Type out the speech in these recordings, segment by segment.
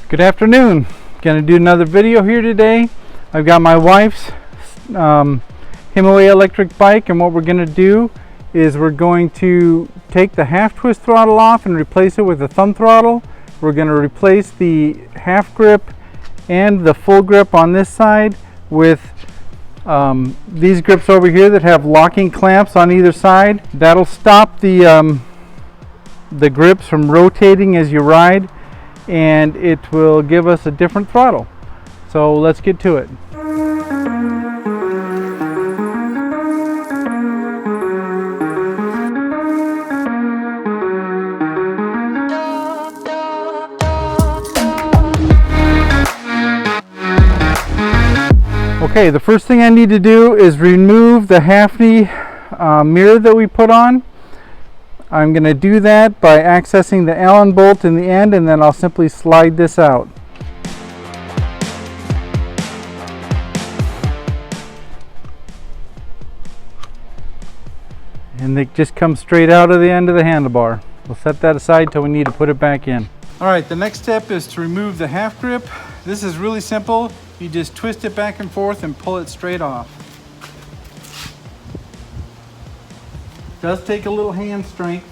Good afternoon. Gonna do another video here today. I've got my wife's Himiway electric bike, and what we're gonna do is we're going to take the half twist throttle off and replace it with a thumb throttle. We're gonna replace the half grip and the full grip on this side with these grips over here that have locking clamps on either side. That'll stop the grips from rotating as you ride, and it will give us a different throttle. So let's get to it. Okay, the first thing I need to do is remove the Hafny mirror that we put on. I'm going to do that by accessing the Allen bolt in the end, and then I'll simply slide this out. And it just comes straight out of the end of the handlebar. We'll set that aside till we need to put it back in. Alright, the next step is to remove the half grip. This is really simple. You just twist it back and forth and pull it straight off. It does take a little hand strength.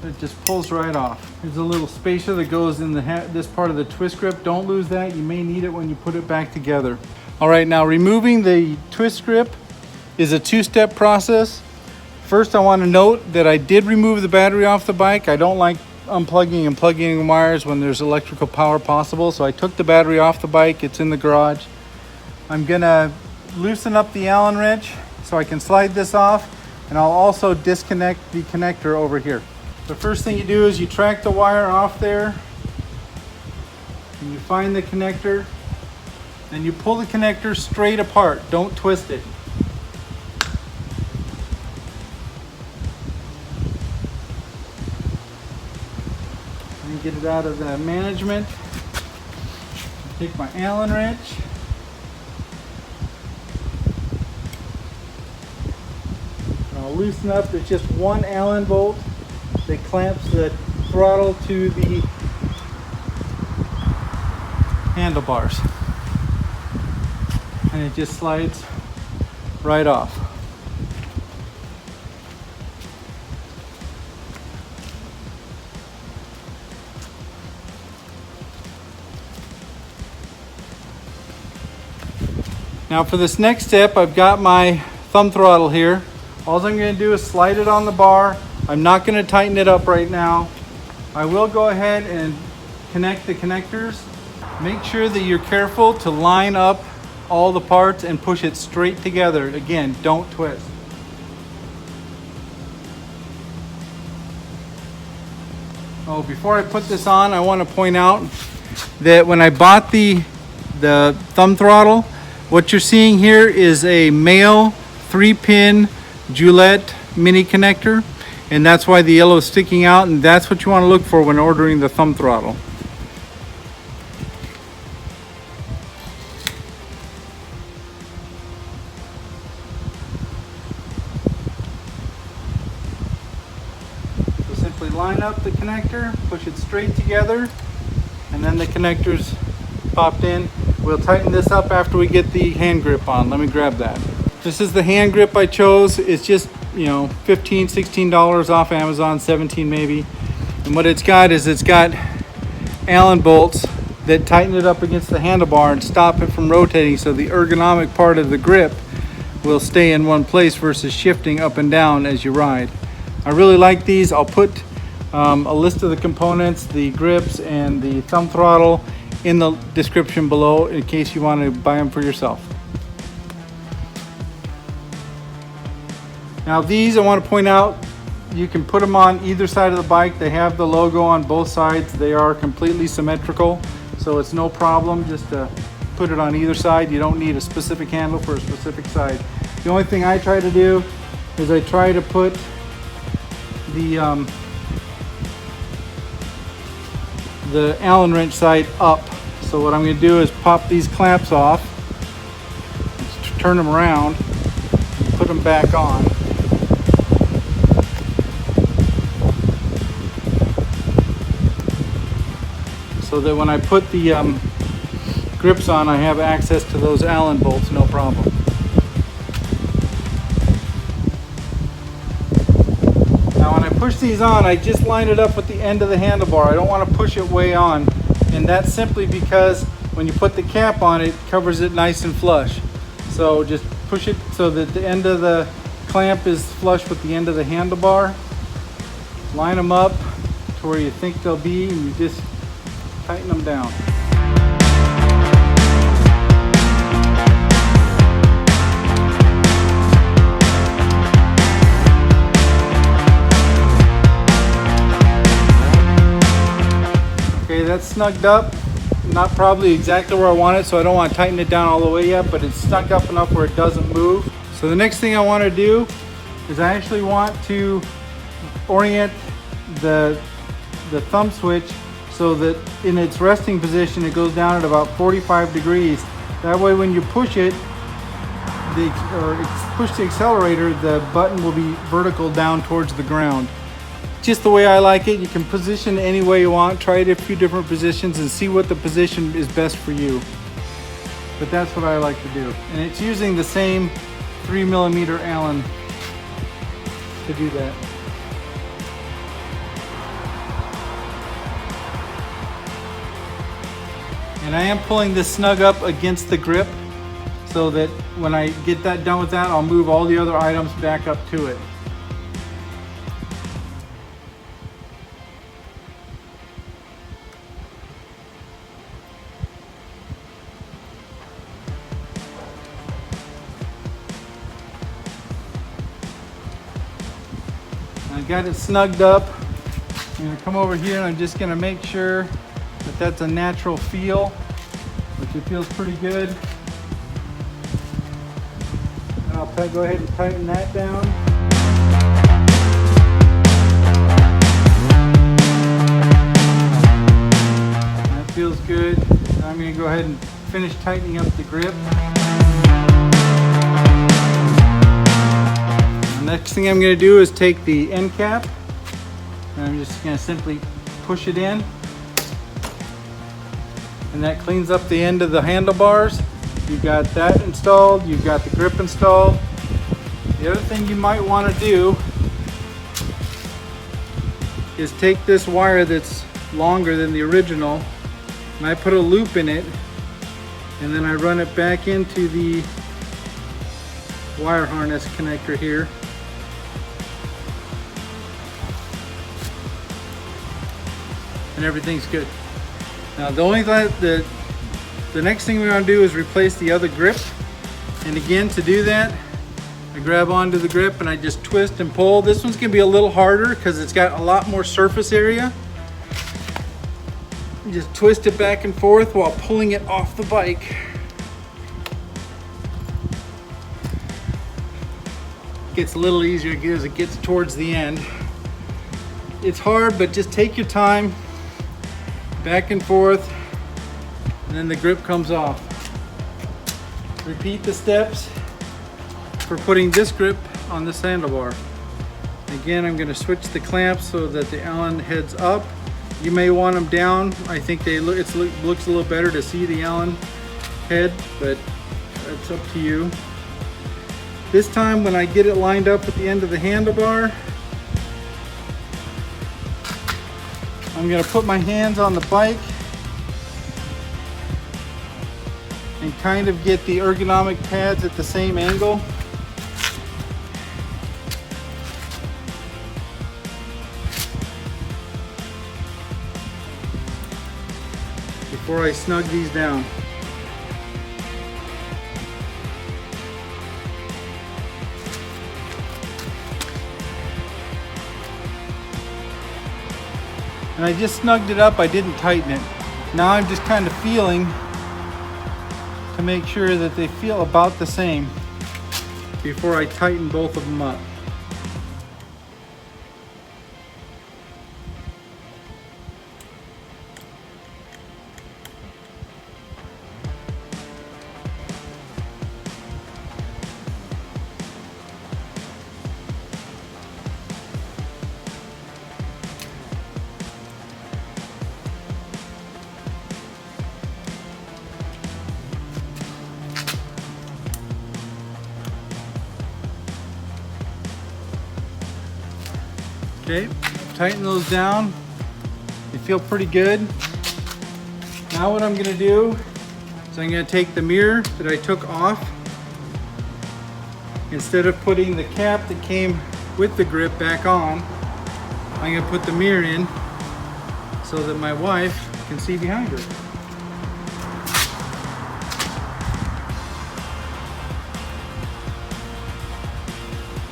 It just pulls right off. There's a little spacer that goes in this part of the twist grip. Don't lose that. You may need it when you put it back together. All right, now removing the twist grip is a two-step process. First, I want to note that I did remove the battery off the bike. I don't like unplugging and plugging in wires when there's electrical power possible, so I took the battery off the bike. It's in the garage. I'm gonna loosen up the Allen wrench so I can slide this off, and I'll also disconnect the connector over here. The first thing you do is you track the wire off there, and you find the connector, then you pull the connector straight apart. Don't twist it. And get it out of the management. Take my Allen wrench. I'll loosen up. There's just one Allen bolt that clamps the throttle to the handlebars, and it just slides right off. Now for this next step, I've got my thumb throttle here. All I'm going to do is slide it on the bar. I'm not going to tighten it up right now. I will go ahead and connect the connectors. Make sure that you're careful to line up all the parts and push it straight together. Again, don't twist. Oh, before I put this on, I want to point out that when I bought the thumb throttle, what you're seeing here is a male 3-pin Gillette mini connector, and that's why the yellow is sticking out, and that's what you want to look for when ordering the thumb throttle. So simply line up the connector, push it straight together, and then the connector's popped in. We'll tighten this up after we get the hand grip on. Let me grab that. This is the hand grip I chose. It's just, $15, $16 off Amazon, 17 maybe. And what it's got is it's got Allen bolts that tighten it up against the handlebar and stop it from rotating, so the ergonomic part of the grip will stay in one place versus shifting up and down as you ride. I really like these. I'll put a list of the components, the grips and the thumb throttle, in the description below in case you want to buy them for yourself. Now these, I want to point out, you can put them on either side of the bike. They have the logo on both sides. They are completely symmetrical, so it's no problem just to put it on either side. You don't need a specific handle for a specific side. The only thing I try to do is I try to put the Allen wrench side up. So what I'm going to do is pop these clamps off, turn them around, put them back on. so that when I put the grips on, I have access to those Allen bolts, no problem. Now when I push these on, I just line it up with the end of the handlebar. I don't want to push it way on, and that's simply because when you put the cap on, it covers it nice and flush. So just push it so that the end of the clamp is flush with the end of the handlebar. Line them up to where you think they'll be, and you just tighten them down. Okay, that's snugged up. Not probably exactly where I want it, so I don't want to tighten it down all the way yet, but it's snug up enough where it doesn't move. So the next thing I want to do is I actually want to orient the thumb switch so that in its resting position it goes down at about 45 degrees. That way when you push it, push the accelerator, the button will be vertical down towards the ground. Just the way I like it. You can position it any way you want. Try it a few different positions and see what the position is best for you. But that's what I like to do. And it's using the same 3mm Allen to do that. And I am pulling this snug up against the grip so that when I get that done with that, I'll move all the other items back up to it. I got it snugged up. I'm going to come over here and I'm just going to make sure that that's a natural feel, which it feels pretty good. And I'll go ahead and tighten that down. That feels good. Now I'm going to go ahead and finish tightening up the grip. Next thing I'm going to do is take the end cap and I'm just going to simply push it in, and that cleans up the end of the handlebars. You've got that installed, you've got the grip installed. The other thing you might want to do is take this wire that's longer than the original and I put a loop in it, and then I run it back into the wire harness connector here. And everything's good. Now the next thing we're going to do is replace the other grip. And again, to do that, I grab onto the grip and I just twist and pull. This one's going to be a little harder because it's got a lot more surface area. You just twist it back and forth while pulling it off the bike. It gets a little easier as it gets towards the end. It's hard, but just take your time. Back and forth, and then the grip comes off. Repeat the steps for putting this grip on this handlebar. Again, I'm going to switch the clamps so that the Allen heads up. You may want them down. I think it looks a little better to see the Allen head, but that's up to you. This time when I get it lined up at the end of the handlebar, I'm going to put my hands on the bike and kind of get the ergonomic pads at the same angle. Before I snug these down. And I just snugged it up, I didn't tighten it. Now I'm just kind of feeling to make sure that they feel about the same before I tighten both of them up. Okay, tighten those down. They feel pretty good. Now what I'm gonna do is I'm gonna take the mirror that I took off. Instead of putting the cap that came with the grip back on, I'm gonna put the mirror in so that my wife can see behind her.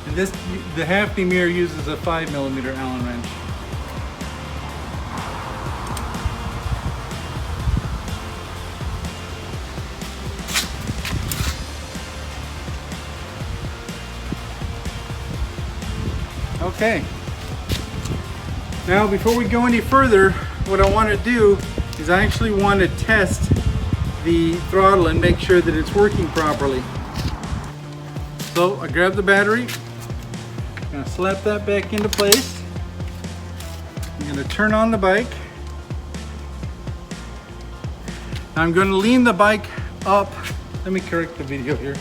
And the Hafny mirror uses a 5mm Allen wrench. Okay. Now before we go any further, what I want to do is I actually want to test the throttle and make sure that it's working properly. So I grab the battery, I'm going to slap that back into place. I'm going to turn on the bike. Now I'm going to lean the bike up. Let me correct the video here.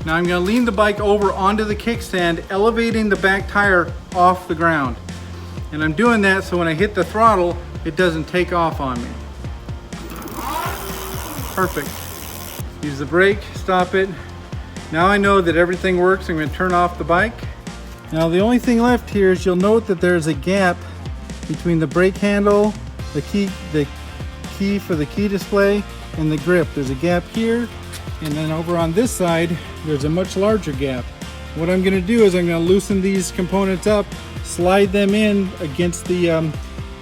Now I'm going to lean the bike over onto the kickstand, elevating the back tire off the ground. And I'm doing that so when I hit the throttle, it doesn't take off on me. Perfect. Use the brake, stop it. Now I know that everything works. I'm going to turn off the bike. Now the only thing left here is you'll note that there's a gap between the brake handle, the key for the key display, and the grip. There's a gap here, and then over on this side, there's a much larger gap. What I'm going to do is I'm going to loosen these components up, slide them in against the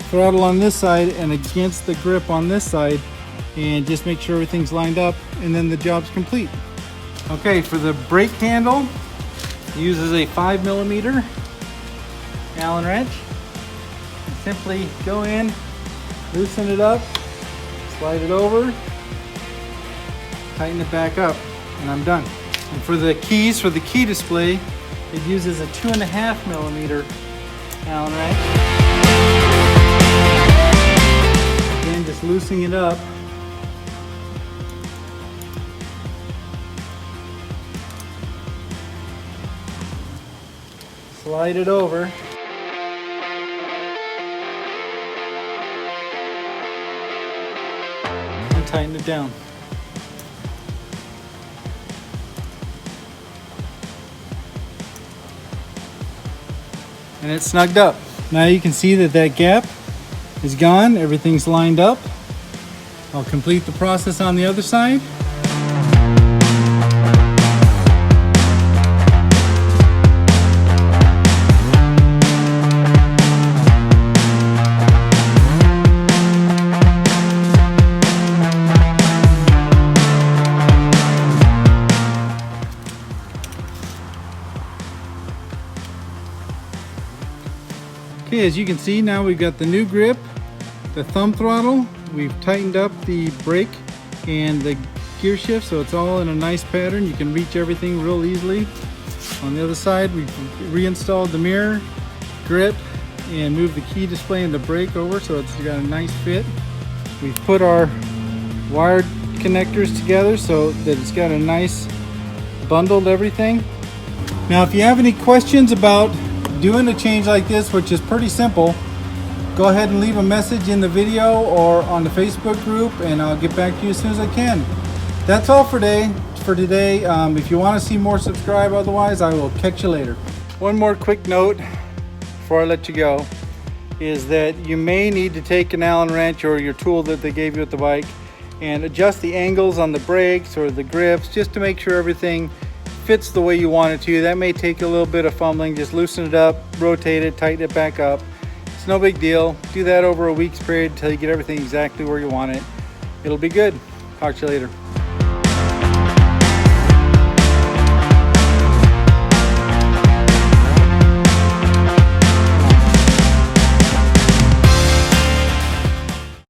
throttle on this side and against the grip on this side, and just make sure everything's lined up, and then the job's complete. Okay, for the brake handle, it uses a 5mm Allen wrench. And simply go in, loosen it up, slide it over, tighten it back up, and I'm done. And for the keys, for the key display, it uses a 2.5mm Allen wrench. Again, just loosening it up. Slide it over. And tighten it down. And it's snugged up. Now you can see that that gap is gone. Everything's lined up. I'll complete the process on the other side. Okay, as you can see, now we've got the new grip, the thumb throttle. We've tightened up the brake and the gear shift, so it's all in a nice pattern. You can reach everything real easily. On the other side, we've reinstalled the mirror, grip, and moved the key display and the brake over, so it's got a nice fit. We've put our wired connectors together so that it's got a nice bundled everything. Now, if you have any questions about doing a change like this, which is pretty simple, go ahead and leave a message in the video or on the Facebook group, and I'll get back to you as soon as I can. That's all for today. If you want to see more, subscribe. Otherwise, I will catch you later. One more quick note before I let you go is that you may need to take an Allen wrench or your tool that they gave you at the bike and adjust the angles on the brakes or the grips just to make sure everything fits the way you want it to. That may take a little bit of fumbling. Just loosen it up, rotate it, tighten it back up. It's no big deal. Do that over a week's period until you get everything exactly where you want it. It'll be good. Talk to you later.